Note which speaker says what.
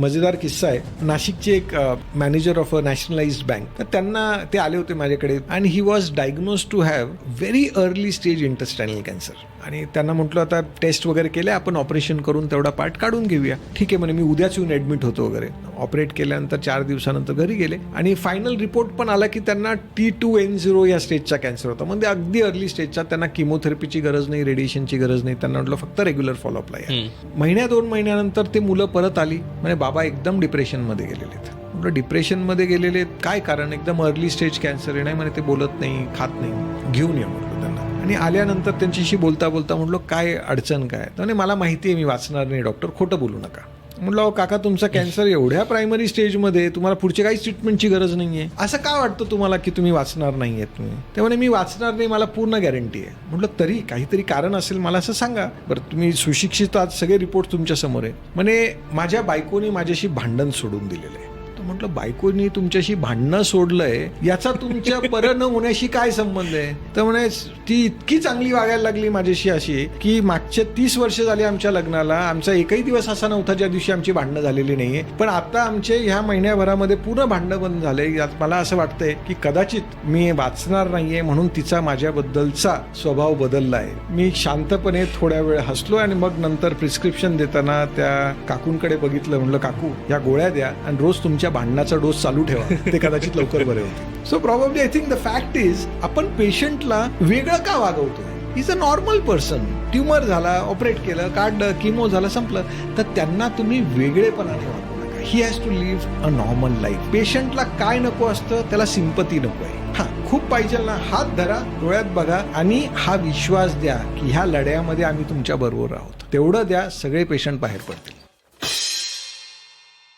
Speaker 1: मजेदार किस्सा आहे. नाशिकचे एक manager of a nationalized bank, तर त्यांना ते आले होते माझ्याकडे आणि he was diagnose to have very early stage intestinal cancer. आणि त्यांना म्हटलं आता टेस्ट वगैरे केले, आपण ऑपरेशन करून तेवढा पार्ट काढून घेऊया. ठीक आहे म्हणे, मी उद्याच येऊन ॲडमिट होतो वगैरे. ऑपरेट केल्यानंतर 4 दिवसानंतर घरी गेले आणि फायनल रिपोर्ट पण आला की त्यांना T2N0 या स्टेजचा कॅन्सर होता. म्हणजे अगदी अर्ली स्टेजचा. त्यांना किमोथेरपीची गरज नाही, रेडिएशनची गरज नाही. त्यांना म्हटलं फक्त रेग्युलर फॉलोअपला या. महिन्या 2 महिन्यानंतर ते मुलं परत आली म्हणजे बाबा एकदम डिप्रेशनमध्ये गेलेले आहेत. म्हटलं डिप्रेशनमध्ये गेलेले काय कारण? एकदम अर्ली स्टेज कॅन्सर आहे. नाही म्हणे ते बोलत नाही, खात नाही, घेऊन या म्हटलं त्यांना. आणि आल्यानंतर त्यांच्याशी बोलता बोलता म्हटलं काय अडचण काय? तर मला माहिती आहे मी वाचणार नाही डॉक्टर, खोटं बोलू नका. म्हटलं अहो काका, तुमचा कॅन्सर एवढ्या प्रायमरी स्टेजमध्ये, तुम्हाला पुढची काहीच ट्रीटमेंटची गरज नाही आहे. असं का वाटतं तुम्हाला की तुम्ही वाचणार नाही आहेत तुम्ही? त्यामुळे मी वाचणार नाही, मला पूर्ण गॅरंटी आहे. म्हटलं तरी काहीतरी कारण असेल, मला असं सांगा. बरं तुम्ही सुशिक्षित आहात, सगळे रिपोर्ट तुमच्या समोर आहे. म्हणे माझ्या बायकोने माझ्याशी भांडण सोडून दिलेलं आहे. म्हटलं बायकोनी तुमच्याशी भांडणं सोडलंय याचा तुमच्या बरं न होण्याशी काय संबंध आहे? तर म्हणे ती इतकी चांगली वागायला लागली माझ्याशी अशी की मागचे 30 वर्ष झाली आमच्या लग्नाला, आमचा एकही दिवस असा नव्हता ज्या दिवशी आमची भांडणं झालेली नाहीये. पण आता आमचे ह्या महिन्याभरामध्ये पूर्ण भांडणं बंद झाले. मला असं वाटतंय की कदाचित मी वाचणार नाहीये म्हणून तिचा माझ्याबद्दलचा स्वभाव बदलला आहे. मी शांतपणे थोड्या वेळ हसलो आणि मग नंतर प्रिस्क्रिप्शन देताना त्या काकूंकडे बघितलं. म्हणलं काकू या गोळ्या द्या आणि रोज तुमच्या भांडणाचा डोस चालू ठेवा, ते कदाचित लवकर बरे होते. So probably I think the fact is आपण पेशंटला वेगळं का वागवतोय? Is a normal person. Tumour झाला, ऑपरेट केलं, काढलं, किमो झालं, संपलं. तर त्यांना तुम्ही वेगळेपणाने वागवू नका. He has to live a normal life. पेशंटला काय नको असतं? त्याला सिंपती नको आहे. हा खूप पाहिजे ना, हात धरा, डोळ्यात बघा आणि हा विश्वास द्या की ह्या लढ्यामध्ये आम्ही तुमच्या बरोबर आहोत. तेवढं द्या, सगळे पेशंट बाहेर पडतील.